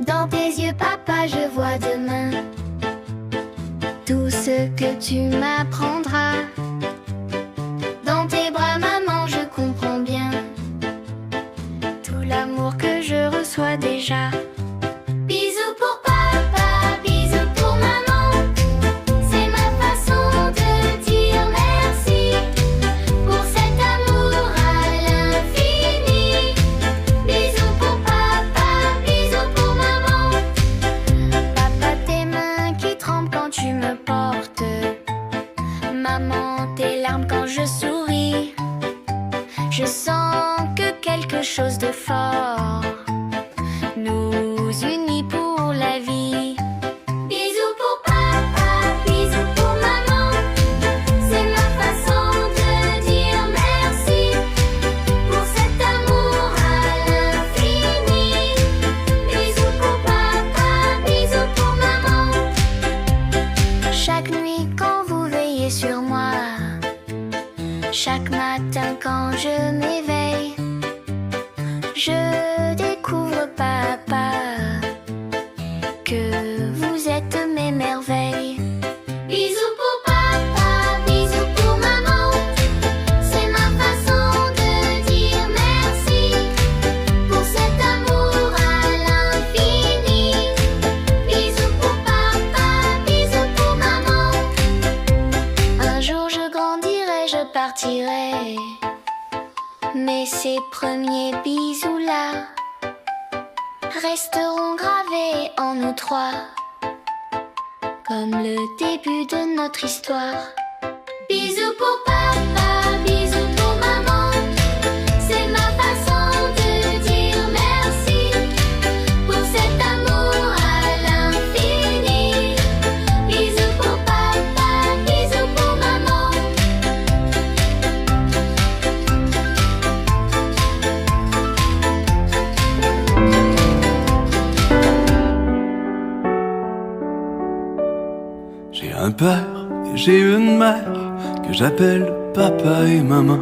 Dans tes yeux, papa, je vois demain tout ce que tu m'apprendras. Dans tes bras, maman, je comprends bien tout l'amour que je reçois déjà. Bisous pour papa, bisous pour maman. C'est ma façon de dire merci pour cet amour à l'infini. Bisous pour papa, bisous pour maman. Papa, tes mains qui tremblent quand tu me portes. Maman, tes larmes quand je souris. Je sens que quelque chose de fort nous unit pour la vie. Bisous pour papa, bisous pour maman. C'est ma façon de dire merci pour cet amour à l'infini. Bisous pour papa, bisous pour maman. Chaque nuit quand vous veillez sur moi, chaque matin quand je m'éveille, je découvre, papa, que vous êtes mes merveilles. Bisous pour papa, bisous pour maman. C'est ma façon de dire merci pour cet amour à l'infini. Bisous pour papa, bisous pour maman. Un jour je grandirai, je partirai, mais ces premiers bisous-là resteront gravés en nous trois, comme le début de notre histoire. Bisous pour papa, bisous pour maman. C'est ma façon de dire merci pour cet amour à l'infini. Bisous pour papa, bisous pour maman. J'ai un père et j'ai une mère que j'appelle papa et maman.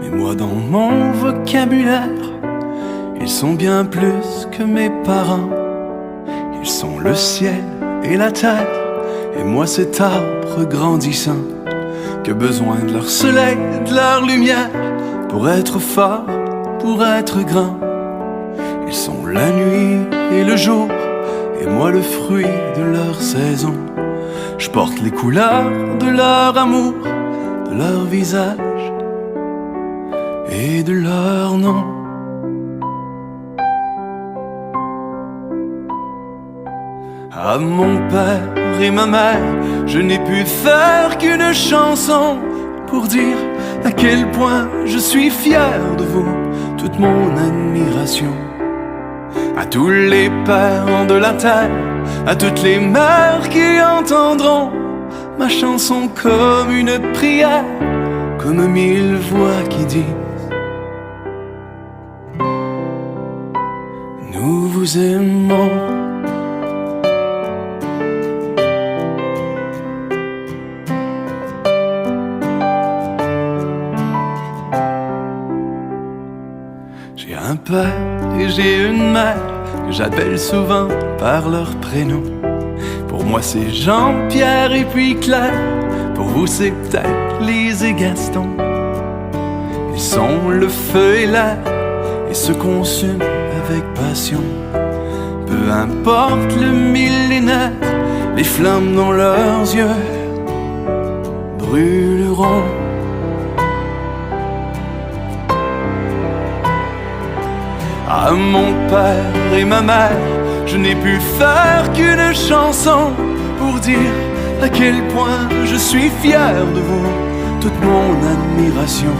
Mais moi dans mon vocabulaire, ils sont bien plus que mes parents. Ils sont le ciel et la terre, et moi cet arbre grandissant, qui a besoin de leur soleil, de leur lumière, pour être fort, pour être grand. Ils sont la nuit et le jour, et moi le fruit de leur saison. Je porte les couleurs de leur amour, de leur visage et de leur nom. À mon père et ma mère, je n'ai pu faire qu'une chanson pour dire à quel point je suis fier de vous, toute mon admiration. À tous les pères de la terre, à toutes les mères qui entendront ma chanson comme une prière, comme 1000 voix qui disent: nous vous aimons. J'ai un père et j'ai une mère que j'appelle souvent par leur prénom. Pour moi c'est Jean, Pierre et puis Claire. Pour vous c'est peut-être Lise et Gaston. Ils sont le feu et l'air et se consument avec passion. Peu importe le millénaire, les flammes dans leurs yeux brûleront. À mon père et ma mère, je n'ai pu faire qu'une chanson pour dire à quel point je suis fier de vous, toute mon admiration.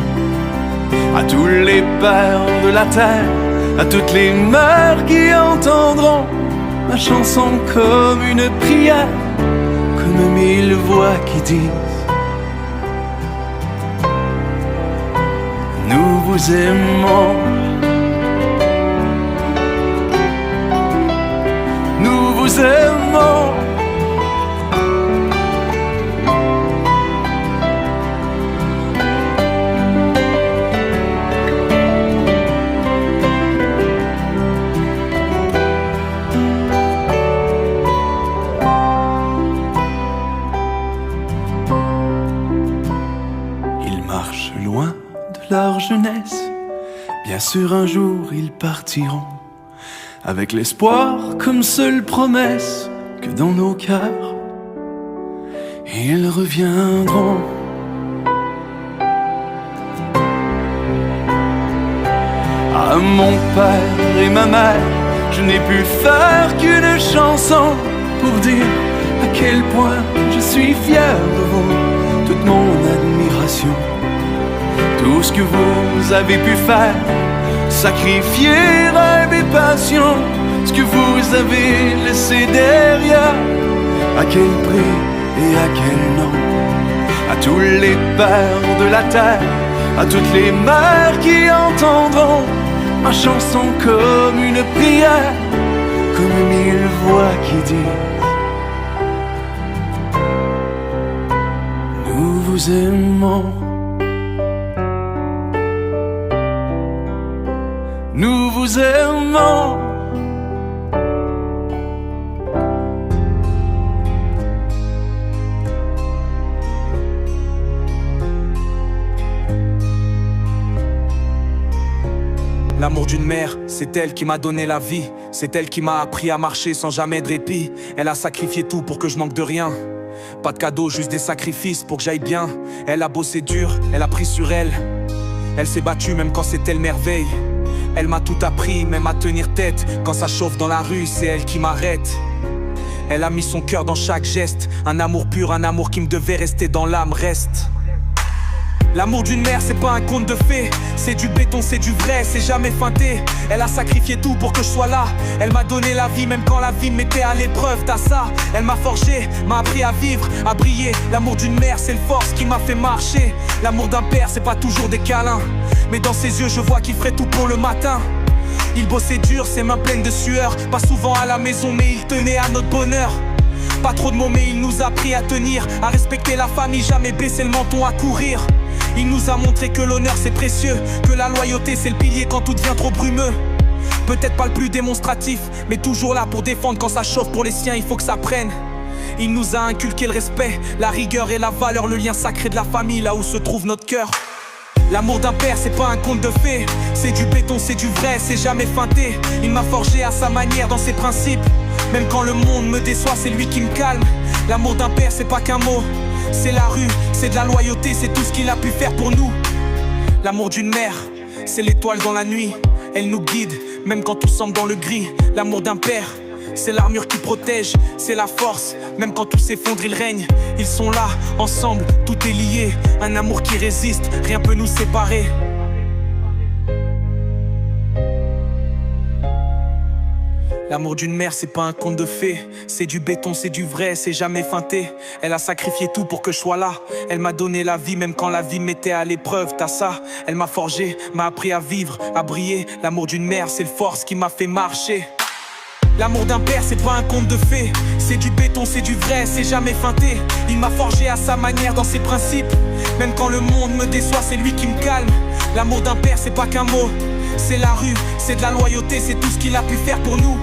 À tous les pères de la terre, à toutes les mères qui entendront ma chanson comme une prière, comme 1000 voix qui disent: nous vous aimons. Nous vous aimons. sûr un jour ils partiront, avec l'espoir comme seule promesse que dans nos cœurs ils reviendront. À mon père et ma mère, je n'ai pu faire qu'une chanson pour dire à quel point je suis fier de vous, toute mon admiration. Tout ce que vous avez pu faire, sacrifier rêve et passion, ce que vous avez laissé derrière, à quel prix et à quel nom. À tous les pères de la terre, à toutes les mères qui entendront ma chanson comme une prière, comme 1000 voix qui disent: nous vous aimons. Nous vous aimons. L'amour d'une mère, c'est elle qui m'a donné la vie. C'est elle qui m'a appris à marcher sans jamais de répit. Elle a sacrifié tout pour que je manque de rien. Pas de cadeaux, juste des sacrifices pour que j'aille bien. Elle a bossé dur, elle a pris sur elle. Elle s'est battue même quand c'était le merveille. Elle m'a tout appris, même à tenir tête. Quand ça chauffe dans la rue, c'est elle qui m'arrête. Elle a mis son cœur dans chaque geste. Un amour pur, un amour qui me devait rester dans l'âme reste. L'amour d'une mère, c'est pas un conte de fées. C'est du béton, c'est du vrai, c'est jamais feinté. Elle a sacrifié tout pour que je sois là. Elle m'a donné la vie, même quand la vie me mettait à l'épreuve. T'as ça, elle m'a forgé, m'a appris à vivre, à briller. L'amour d'une mère, c'est le force qui m'a fait marcher. L'amour d'un père, c'est pas toujours des câlins, mais dans ses yeux, je vois qu'il ferait tout pour le matin. Il bossait dur, ses mains pleines de sueur. Pas souvent à la maison, mais il tenait à notre bonheur. Pas trop de mots, mais il nous a appris à tenir, à respecter la famille, jamais baisser le menton, à courir. Il nous a montré que l'honneur c'est précieux, que la loyauté c'est le pilier quand tout devient trop brumeux. Peut-être pas le plus démonstratif, mais toujours là pour défendre quand ça chauffe pour les siens, il faut que ça prenne. Il nous a inculqué le respect, la rigueur et la valeur, le lien sacré de la famille, là où se trouve notre cœur. L'amour d'un père, c'est pas un conte de fées. C'est du béton, c'est du vrai, c'est jamais feinté. Il m'a forgé à sa manière, dans ses principes. Même quand le monde me déçoit, c'est lui qui me calme. L'amour d'un père, c'est pas qu'un mot. C'est la rue, c'est de la loyauté, c'est tout ce qu'il a pu faire pour nous. L'amour d'une mère, c'est l'étoile dans la nuit. Elle nous guide, même quand tout semble dans le gris. L'amour d'un père, c'est l'armure qui protège, c'est la force. Même quand tout s'effondre, il règne. Ils sont là, ensemble, tout est lié. Un amour qui résiste, rien peut nous séparer. L'amour d'une mère, c'est pas un conte de fées. C'est du béton, c'est du vrai, c'est jamais feinté. Elle a sacrifié tout pour que je sois là. Elle m'a donné la vie, même quand la vie me mettait à l'épreuve. T'as ça, elle m'a forgé, m'a appris à vivre, à briller. L'amour d'une mère, c'est le force qui m'a fait marcher. L'amour d'un père, c'est pas un conte de fées. C'est du béton, c'est du vrai, c'est jamais feinté. Il m'a forgé à sa manière, dans ses principes. Même quand le monde me déçoit, c'est lui qui me calme. L'amour d'un père, c'est pas qu'un mot. C'est la rue, c'est de la loyauté, c'est tout ce qu'il a pu faire pour nous.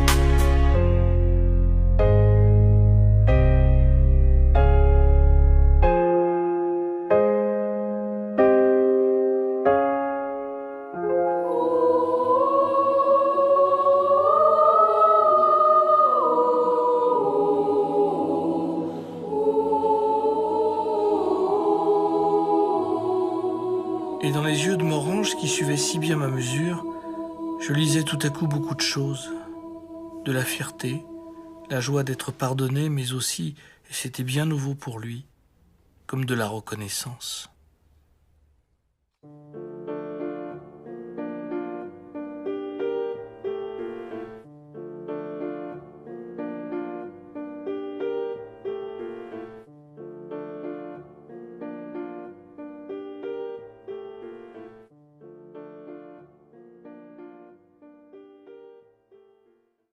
Et dans les yeux de Morange, qui suivait si bien ma mesure, je lisais tout à coup beaucoup de choses. De la fierté, la joie d'être pardonné, mais aussi, et c'était bien nouveau pour lui, comme de la reconnaissance.